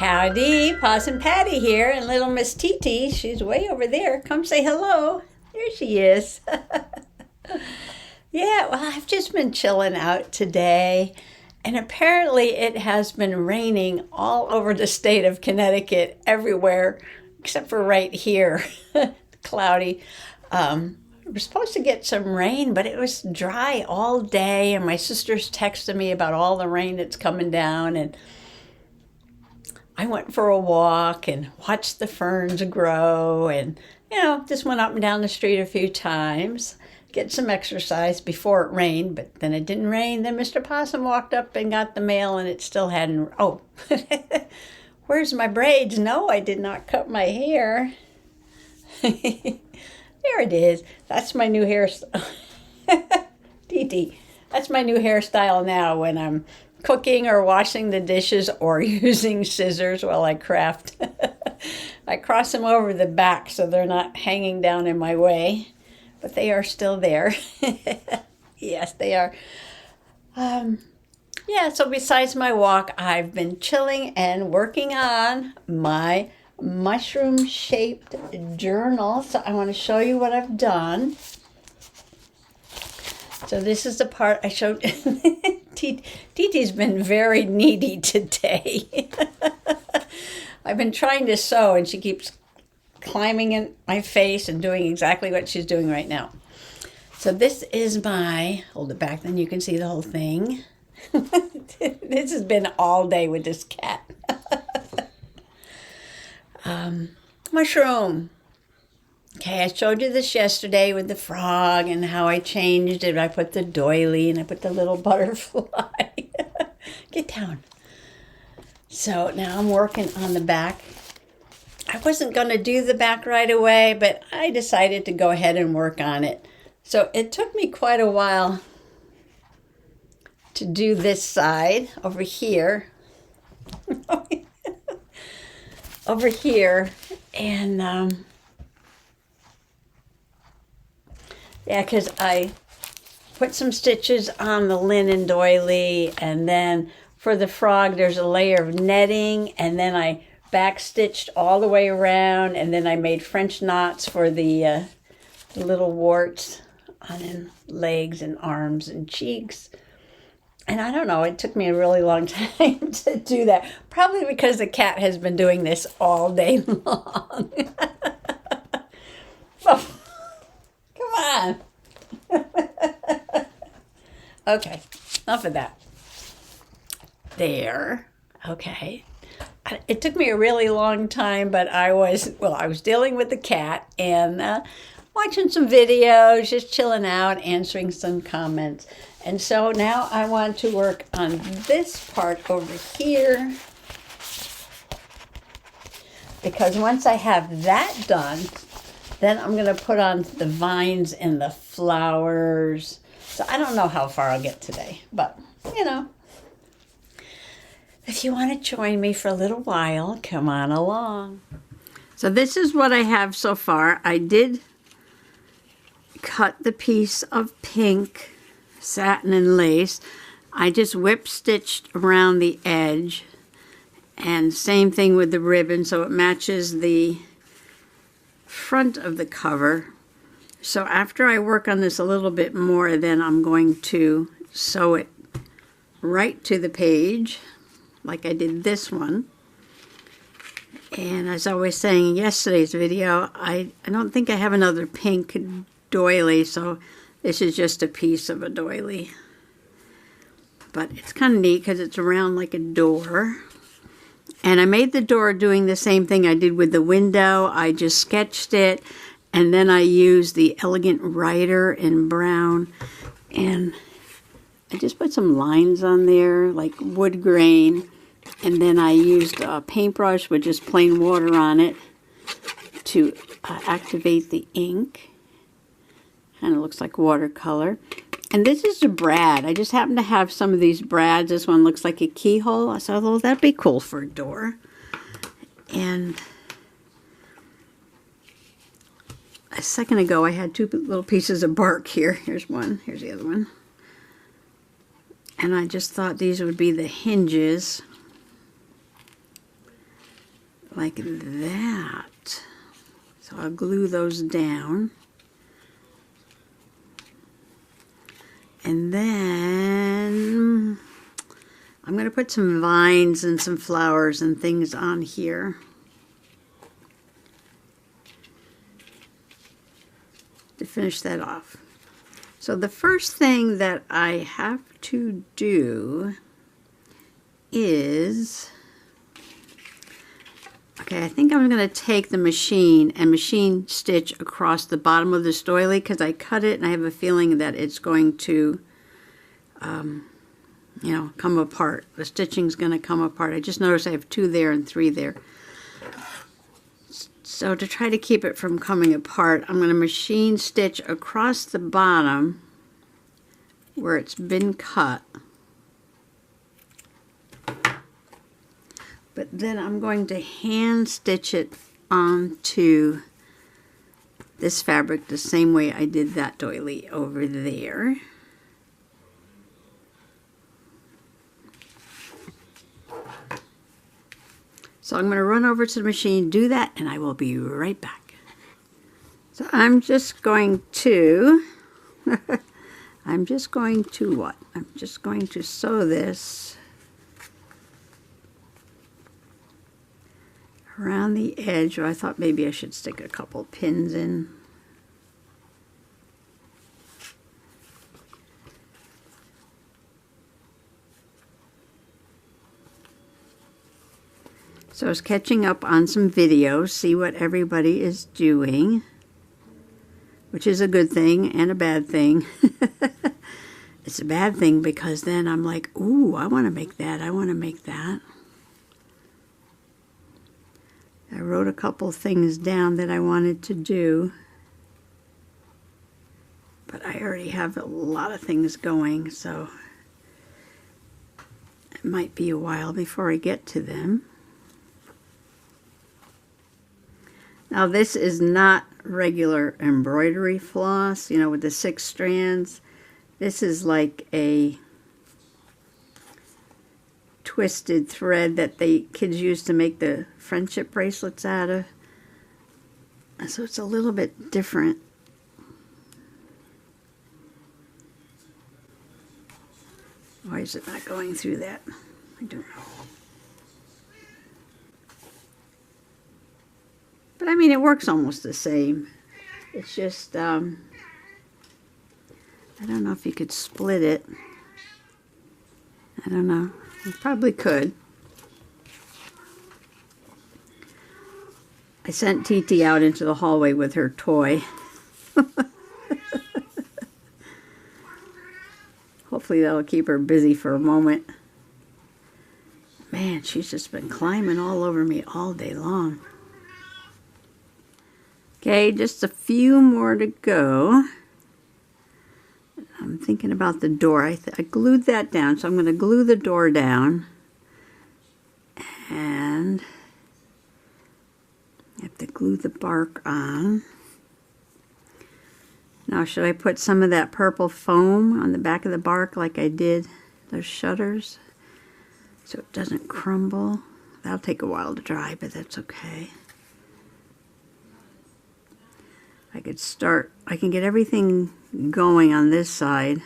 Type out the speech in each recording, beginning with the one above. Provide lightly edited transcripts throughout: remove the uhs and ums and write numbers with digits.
Howdy, Possum Patty here, and little Miss Titi, she's way over there. Come say hello. There she is. Yeah, well, I've just been chilling out today, and apparently it has been raining all over the state of Connecticut, everywhere, except for right here. Cloudy. We're supposed to get some rain, but it was dry all day, and my sister's texting me about all the rain that's coming down, and I went for a walk and watched the ferns grow and, just went up and down the street a few times, get some exercise before it rained, but then it didn't rain. Then Mr. Possum walked up and got the mail and it still hadn't, where's my braids? No, I did not cut my hair. There it is. That's my new hairstyle. Titi, that's my new hairstyle now when I'm cooking or washing the dishes or using scissors while I craft. I cross them over the back so they're not hanging down in my way, but they are still there. Yes, they are. So besides my walk, I've been chilling and working on my mushroom-shaped journal. So I want to show you what I've done. So this is the part I showed. Titi's been very needy today. I've been trying to sew and she keeps climbing in my face and doing exactly what she's doing right now. So this is hold it back, then you can see the whole thing. This has been all day with this cat. Mushroom. Okay, I showed you this yesterday with the frog and how I changed it. I put the doily and I put the little butterfly. Get down. So now I'm working on the back. I wasn't going to do the back right away, but I decided to go ahead and work on it. So it took me quite a while to do this side over here. Over here. And because I put some stitches on the linen doily, and then for the frog there's a layer of netting, and then I back stitched all the way around, and then I made French knots for the little warts on his legs and arms and cheeks. And I don't know, it took me a really long time to do that. Probably because the cat has been doing this all day long. Oh, come on. Okay, enough of that. There. Okay. It took me a really long time, but I was dealing with the cat and watching some videos, just chilling out, answering some comments. And so now I want to work on this part over here, because once I have that done, then I'm going to put on the vines and the flowers. So I don't know how far I'll get today, but, if you want to join me for a little while, come on along. So this is what I have so far. I did cut the piece of pink satin and lace. I just whip stitched around the edge, and same thing with the ribbon, so it matches the front of the cover. So after I work on this a little bit more, then I'm going to sew it right to the page like I did this one. And as I was saying in yesterday's video, I don't think I have another pink doily, so this is just a piece of a doily. But it's kind of neat because it's around like a door. And I made the door doing the same thing I did with the window. I just sketched it, and then I used the Elegant Writer in brown, and I just put some lines on there like wood grain, and then I used a paintbrush with just plain water on it to activate the ink. Kind of looks like watercolor. And this is a brad. I just happen to have some of these brads. This one looks like a keyhole. I thought, well, that'd be cool for a door. And a second ago, I had two little pieces of bark here. Here's one. Here's the other one. And I just thought these would be the hinges. like that. So I'll glue those down. And then I'm going to put some vines and some flowers and things on here to finish that off. So the first thing that I have to do is, okay, I think I'm going to take the machine and machine stitch across the bottom of this doily because I cut it and I have a feeling that it's going to, you know, come apart. The stitching's going to come apart. I just noticed I have 2 there and 3 there. So to try to keep it from coming apart, I'm going to machine stitch across the bottom where it's been cut. But then I'm going to hand stitch it onto this fabric the same way I did that doily over there. So I'm going to run over to the machine, do that, and I will be right back. So I'm just going to, what? I'm just going to sew this around the edge. Or I thought maybe I should stick a couple pins in. So I was catching up on some videos, see what everybody is doing, which is a good thing and a bad thing. It's a bad thing because then I'm like, ooh, I want to make that, I want to make that. I wrote a couple things down that I wanted to do, but I already have a lot of things going, so it might be a while before I get to them. Now this is not regular embroidery floss, you know, with the 6 strands. This is like a twisted thread that the kids used to make the friendship bracelets out of. So it's a little bit different. Why is it not going through that? I don't know. But I mean, it works almost the same. It's just, I don't know if you could split it. I don't know. You probably could. I sent TT out into the hallway with her toy. Hopefully that'll keep her busy for a moment. Man, she's just been climbing all over me all day long. Okay, just a few more to go. I'm thinking about the door. I glued that down, so I'm going to glue the door down. And I have to glue the bark on. Now, should I put some of that purple foam on the back of the bark like I did those shutters so it doesn't crumble? That'll take a while to dry, but that's okay. I can get everything going on this side,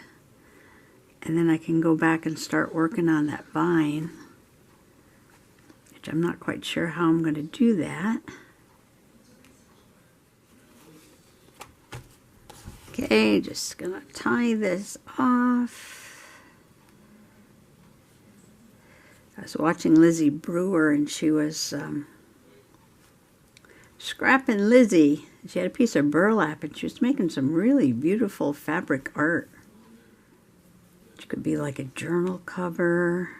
and then I can go back and start working on that vine, which I'm not quite sure how I'm going to do that. Okay, just going to tie this off. I was watching Lizzie Brewer, and she was scrapping Lizzie. She had a piece of burlap, and she was making some really beautiful fabric art. Which could be like a journal cover.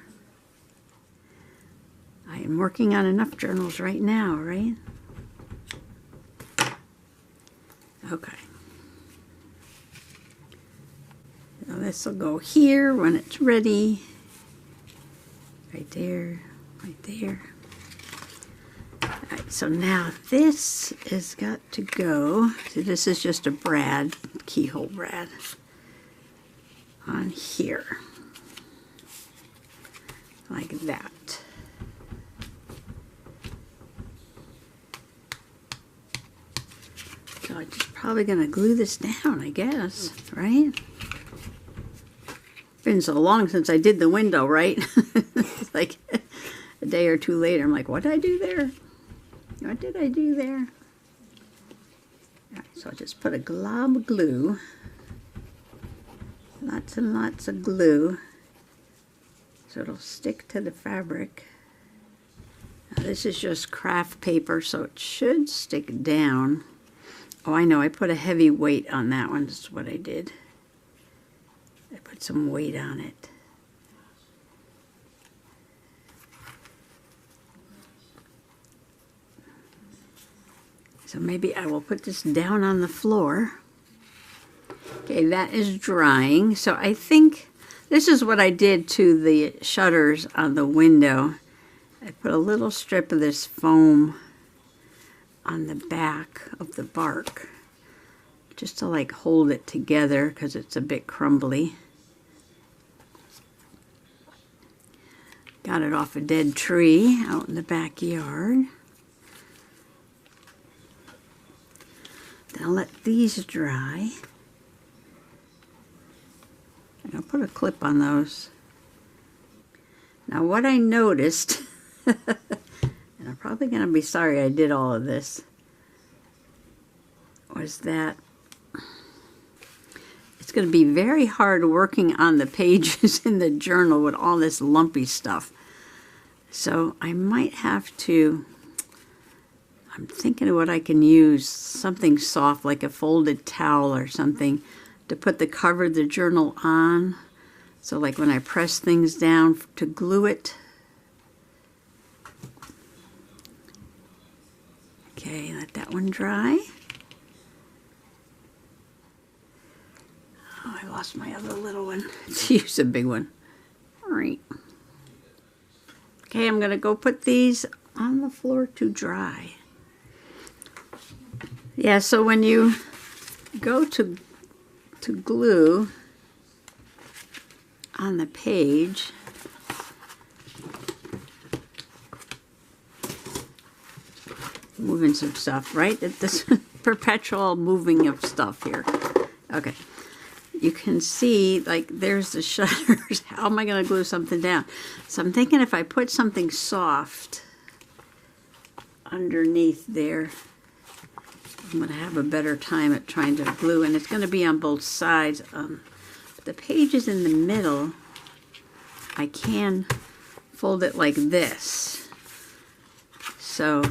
I am working on enough journals right now, right? Okay. Now this will go here when it's ready. Right there, right there. Alright, so now this has got to go. So this is just a brad, keyhole brad, on here. Like that. probably going to glue this down, I guess, right? Been so long since I did the window, right? It's like a day or two later, I'm like, what did I do there? What did I do there? All right, so I'll just put a glob of glue. Lots and lots of glue. So it'll stick to the fabric. Now this is just craft paper, so it should stick down. Oh, I know, I put a heavy weight on that one. This is what I did. I put some weight on it. So maybe I will put this down on the floor. Okay, that is drying. So I think this is what I did to the shutters on the window. I put a little strip of this foam on the back of the bark just to like hold it together because it's a bit crumbly. Got it off a dead tree out in the backyard. Then I'll let these dry. And I'll put a clip on those. Now what I noticed, and I'm probably going to be sorry I did all of this, was that it's going to be very hard working on the pages in the journal with all this lumpy stuff. So I might have to, I'm thinking of what I can use, something soft like a folded towel or something to put the cover of the journal on. So like when I press things down to glue it. Okay, let that one dry. Oh, I lost my other little one. Let's use a big one. All right. Okay, I'm going to go put these on the floor to dry. Yeah, so when you go to glue on the page, moving some stuff, right? This perpetual moving of stuff here. Okay. You can see, like, there's the shutters. How am I going to glue something down? So I'm thinking if I put something soft underneath there, I'm going to have a better time at trying to glue. And it's going to be on both sides. The pages in the middle, I can fold it like this. So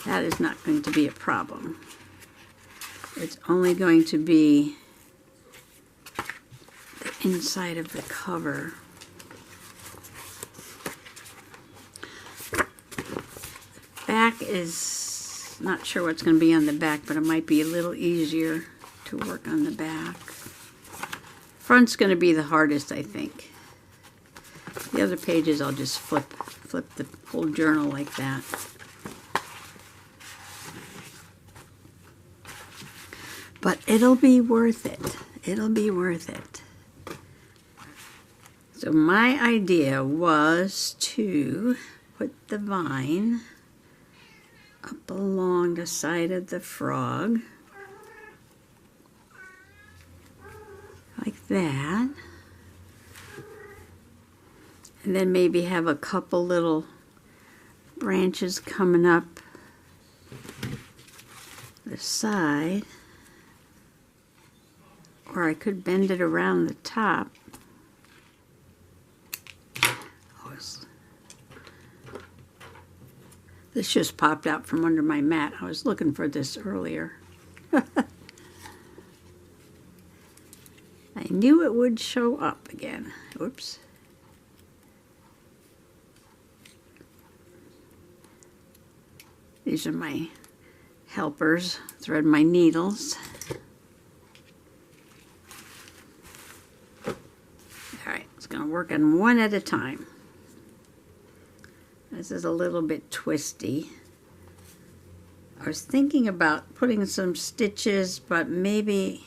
that is not going to be a problem. It's only going to be the inside of the cover. The back is not sure what's going to be on the back, but it might be a little easier to work on the back. Front's going to be the hardest, I think. The other pages I'll just flip the whole journal like that. But it'll be worth it. It'll be worth it. So my idea was to put the vine up along the side of the frog. Like that. And then maybe have a couple little branches coming up the side. Or I could bend it around the top. This just popped out from under my mat. I was looking for this earlier. I knew it would show up again. Oops. These are my helpers. Thread my needles. Alright, it's going to work on one at a time. This is a little bit twisty. I was thinking about putting some stitches, but maybe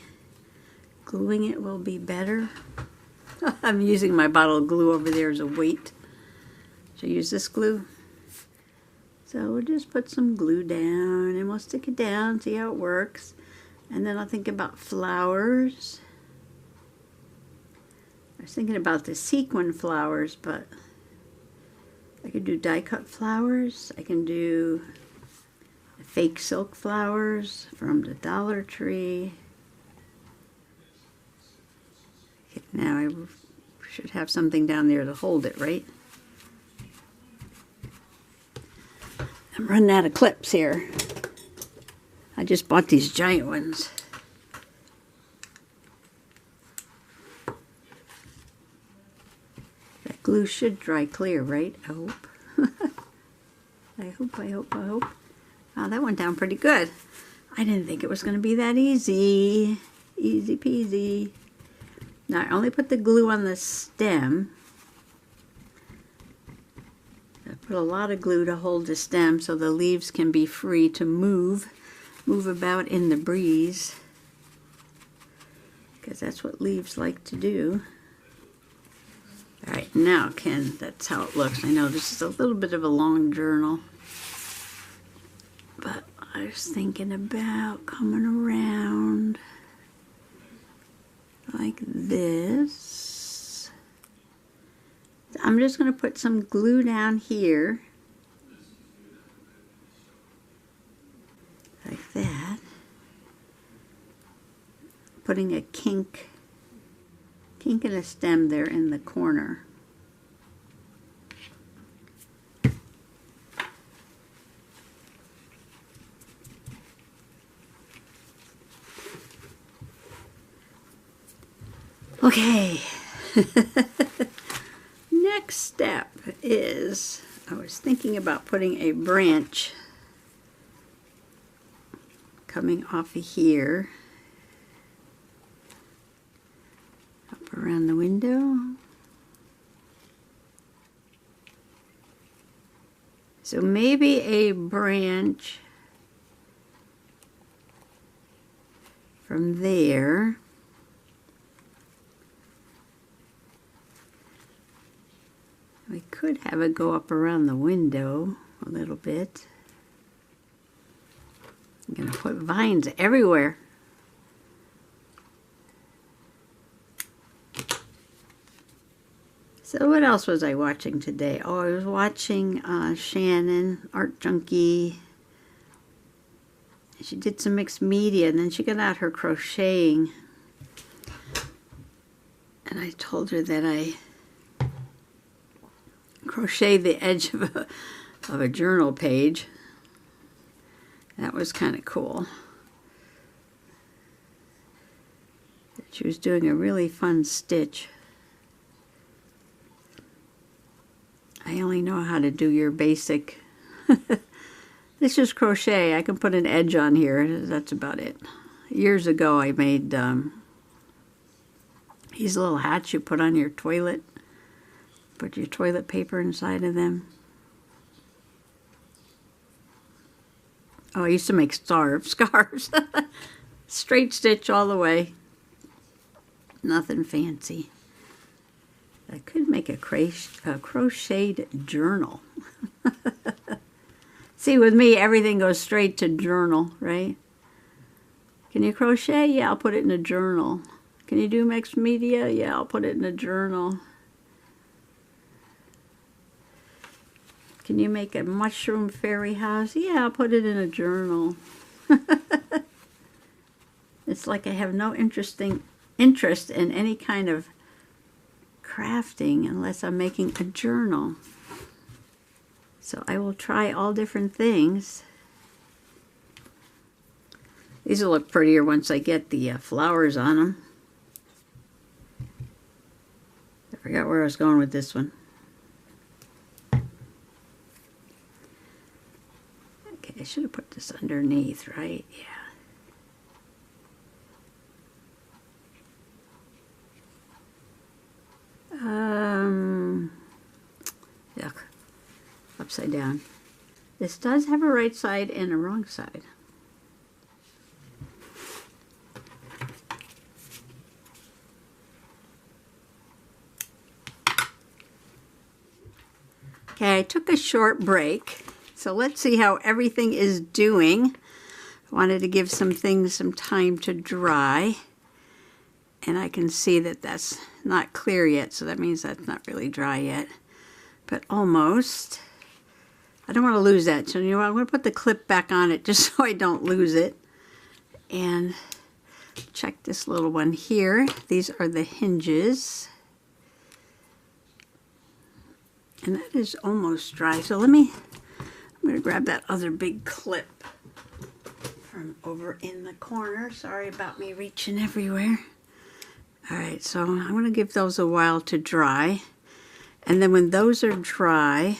gluing it will be better. I'm using my bottle of glue over there as a weight. Should I use this glue? So we'll just put some glue down and we'll stick it down, see how it works. And then I'll think about flowers. I was thinking about the sequin flowers, but I could do die-cut flowers. I can do fake silk flowers from the Dollar Tree. Okay, now I should have something down there to hold it, right? I'm running out of clips here. I just bought these giant ones. That glue should dry clear, right? I hope. I hope. Wow, that went down pretty good. I didn't think it was going to be that easy. Easy peasy. Now I only put the glue on the stem. I put a lot of glue to hold the stem so the leaves can be free to move about in the breeze, because that's what leaves like to do. All right, now that's how it looks. I know this is a little bit of a long journal, but I was thinking about coming around like this. I'm just going to put some glue down here, like that. Putting a kink in a stem there in the corner. Okay. Next step is, I was thinking about putting a branch coming off of here up around the window. So maybe a branch from there. We could have it go up around the window a little bit. I'm going to put vines everywhere. So what else was I watching today? Oh, I was watching Shannon, Art Junkie. She did some mixed media, and then she got out her crocheting. And I told her that I crochet the edge of a journal page. That was kind of cool. She was doing a really fun stitch. I only know how to do your basic. This is crochet. I can put an edge on here. That's about it. Years ago I made these little hats you put on your toilet. Put your toilet paper inside of them. Oh, I used to make scarves. Straight stitch all the way. Nothing fancy. I could make a crocheted journal. See, with me, everything goes straight to journal, right? Can you crochet? Yeah, I'll put it in a journal. Can you do mixed media? Yeah, I'll put it in a journal. Can you make a mushroom fairy house? Yeah, I'll put it in a journal. It's like I have no interest in any kind of crafting unless I'm making a journal. So I will try all different things. These will look prettier once I get the flowers on them. I forgot where I was going with this one. Okay, I should have put this underneath, right? Yeah. Yuck. Upside down. This does have a right side and a wrong side. Okay, I took a short break. so let's see how everything is doing. I wanted to give some things some time to dry. And I can see that that's not clear yet, so that means that's not really dry yet. But almost. I don't want to lose that, so you know what, I'm going to put the clip back on it just so I don't lose it. And check this little one here. These are the hinges. And that is almost dry. So I'm going to grab that other big clip from over in the corner. Sorry about me reaching everywhere. All right, so I'm going to give those a while to dry. And then when those are dry,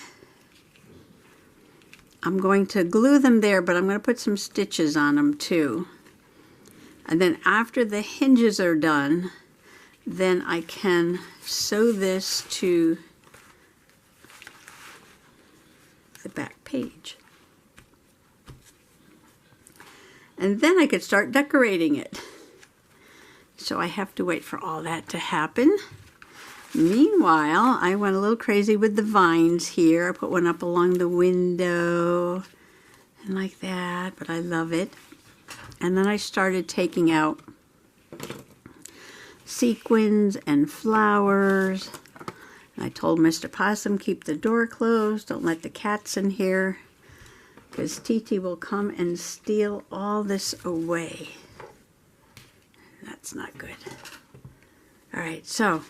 I'm going to glue them there, but I'm going to put some stitches on them too. And then after the hinges are done, then I can sew this to the back page. And then I could start decorating it. So I have to wait for all that to happen. Meanwhile, I went a little crazy with the vines here. I put one up along the window and like that, but I love it. And then I started taking out sequins and flowers. And I told Mr. Possum, keep the door closed, don't let the cats in here, because Titi will come and steal all this away. That's not good. All right, so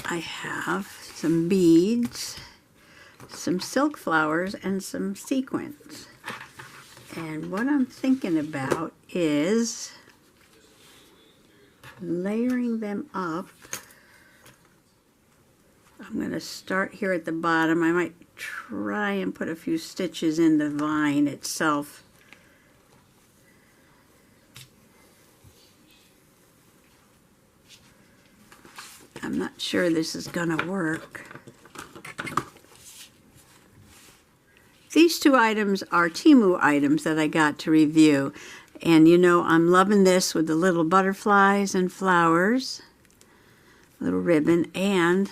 I have some beads, some silk flowers, and some sequins. And what I'm thinking about is layering them up. I'm going to start here at the bottom. I might try and put a few stitches in the vine itself. I'm not sure this is going to work. These two items are Temu items that I got to review. And you know, I'm loving this with the little butterflies and flowers, little ribbon, and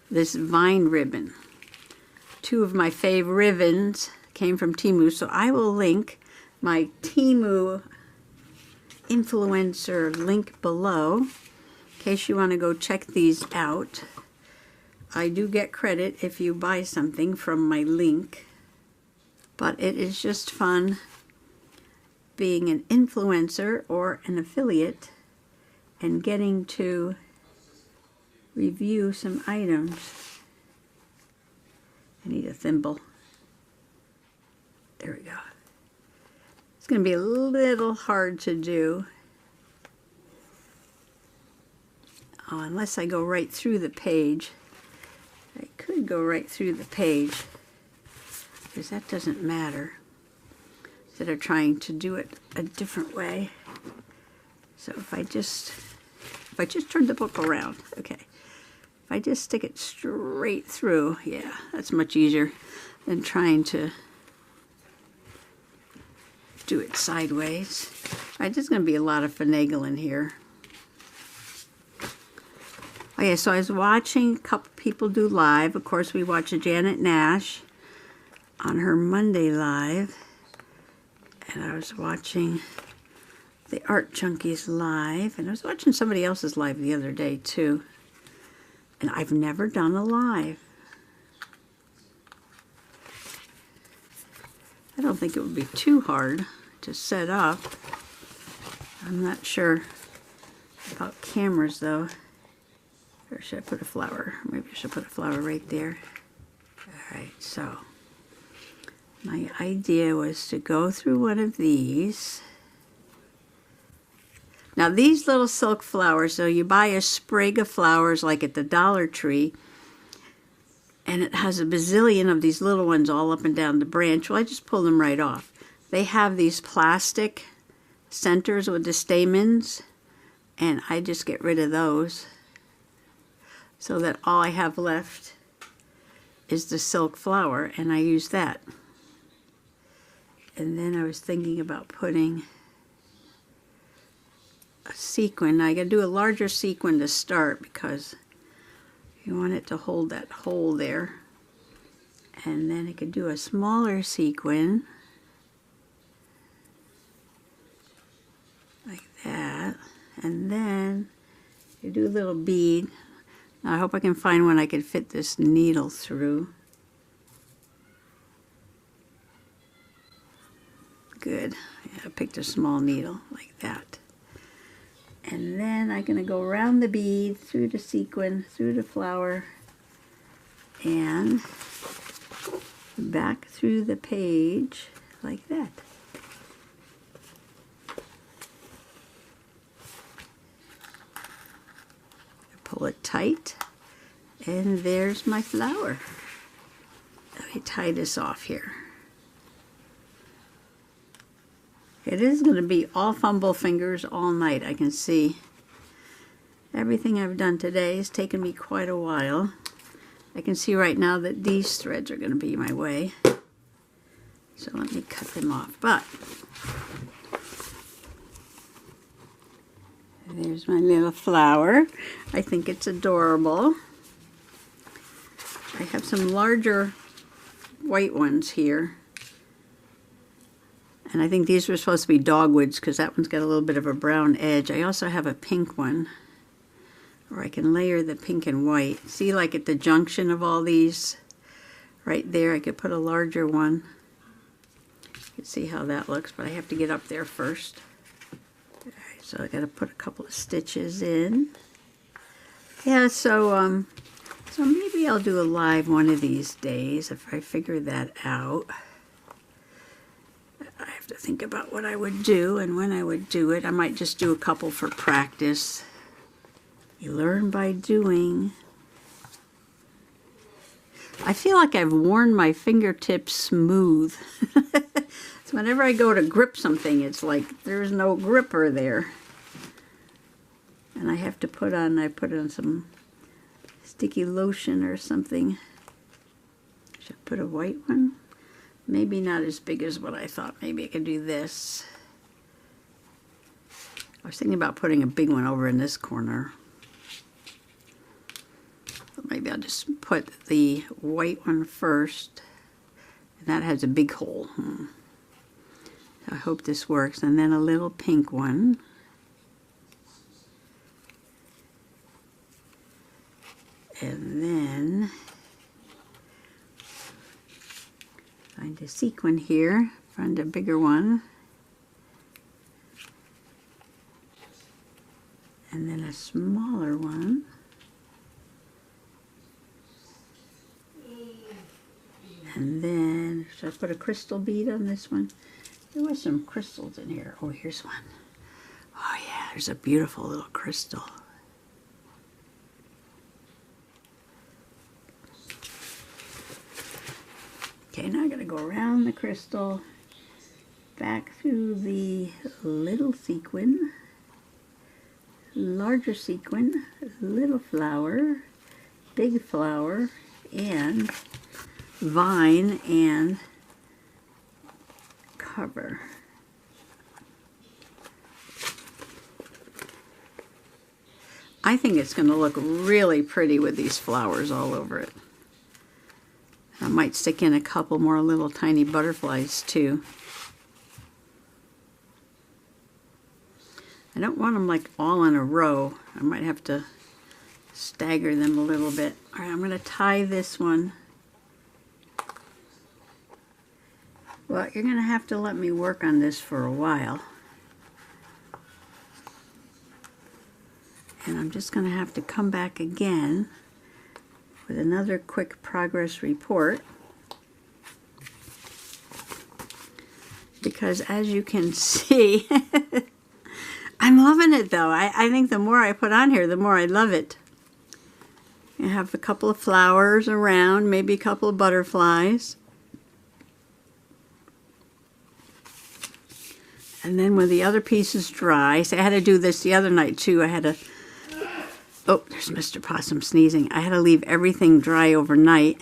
this vine ribbon. Two of my fave ribbons came from Temu, so I will link my Temu influencer link below in case you want to go check these out. I do get credit if you buy something from my link, but it is just fun being an influencer or an affiliate and getting to review some items. I need a thimble. There we go. It's going to be a little hard to do. Unless I go right through the page. I could go right through the page, because that doesn't matter. Instead of trying to do it a different way. So if I just turn the book around, okay. If I just stick it straight through, yeah, that's much easier than trying to do it sideways. All right, there's going to be a lot of finagling here. Okay, so I was watching a couple people do live. Of course, we watched Janet Nash on her Monday live. And I was watching the Art Junkies live. And I was watching somebody else's live the other day, too. And I've never done a live. I don't think it would be too hard to set up. I'm not sure about cameras, though. Or should I put a flower? Maybe I should put a flower right there. All right, so my idea was to go through one of these. Now these little silk flowers, so you buy a sprig of flowers like at the Dollar Tree, and it has a bazillion of these little ones all up and down the branch. Well, I just pull them right off. They have these plastic centers with the stamens, and I just get rid of those, so that all I have left is the silk flower, and I use that. And then I was thinking about putting a sequin. Now I got to do a larger sequin to start because you want it to hold that hole there. And then I could do a smaller sequin. Like that. And then you do a little bead. Now I hope I can find one I could fit this needle through. Good. Yeah, I picked a small needle like that. And then I'm going to go around the bead, through the sequin, through the flower, and back through the page like that. Pull it tight, and there's my flower. Let me tie this off here. It is going to be all fumble fingers all night. I can see everything I've done today has taken me quite a while. I can see right now that these threads are going to be my way. So let me cut them off. But there's my little flower. I think it's adorable. I have some larger white ones here. And I think these were supposed to be dogwoods because that one's got a little bit of a brown edge. I also have a pink one where I can layer the pink and white. See, like at the junction of all these, right there, I could put a larger one. You can see how that looks, but I have to get up there first. All right, so I got to put a couple of stitches in. Yeah, so maybe I'll do a live one of these days if I figure that out. I have to think about what I would do and when I would do it. I might just do a couple for practice. You learn by doing. I feel like I've worn my fingertips smooth. So whenever I go to grip something, it's like there's no gripper there. And I have to put on some sticky lotion or something. Should I put a white one? Maybe not as big as what I thought. Maybe I could do this. I was thinking about putting a big one over in this corner. But maybe I'll just put the white one first. And that has a big hole. I hope this works. And then a little pink one. And then find a sequin here, find a bigger one, and then a smaller one, and then should I put a crystal bead on this one? There was some crystals in here. Oh, here's one. Oh yeah, there's a beautiful little crystal. Okay, now I'm going to go around the crystal, back through the little sequin, larger sequin, little flower, big flower, and vine and cover. I think it's going to look really pretty with these flowers all over it. I might stick in a couple more little tiny butterflies too. I don't want them like all in a row. I might have to stagger them a little bit. All right, I'm going to tie this one. Well, you're going to have to let me work on this for a while. And I'm just going to have to come back again with another quick progress report, because as you can see, I'm loving it though. I think the more I put on here, the more I love it. I have a couple of flowers around, maybe a couple of butterflies. And then when the other pieces dry, so I had to do this the other night too. I had to, oh, there's Mr. Possum sneezing. I had to leave everything dry overnight.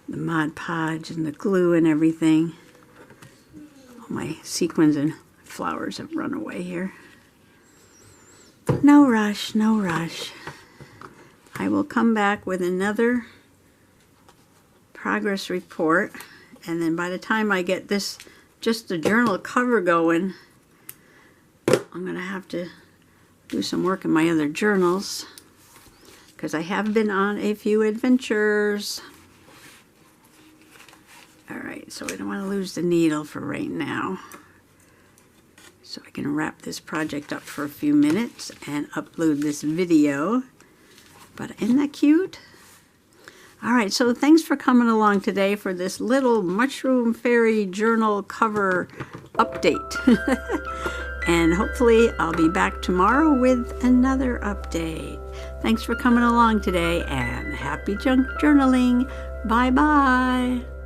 The Mod Podge and the glue and everything. All my sequins and flowers have run away here. No rush, no rush. I will come back with another progress report. And then by the time I get this, just the journal cover going, I'm going to have to do some work in my other journals, because I have been on a few adventures. Alright, so I don't want to lose the needle for right now. So I can wrap this project up for a few minutes and upload this video. But isn't that cute? Alright, so thanks for coming along today for this little Mushroom Fairy journal cover update. And hopefully I'll be back tomorrow with another update. Thanks for coming along today, and happy junk journaling. Bye-bye.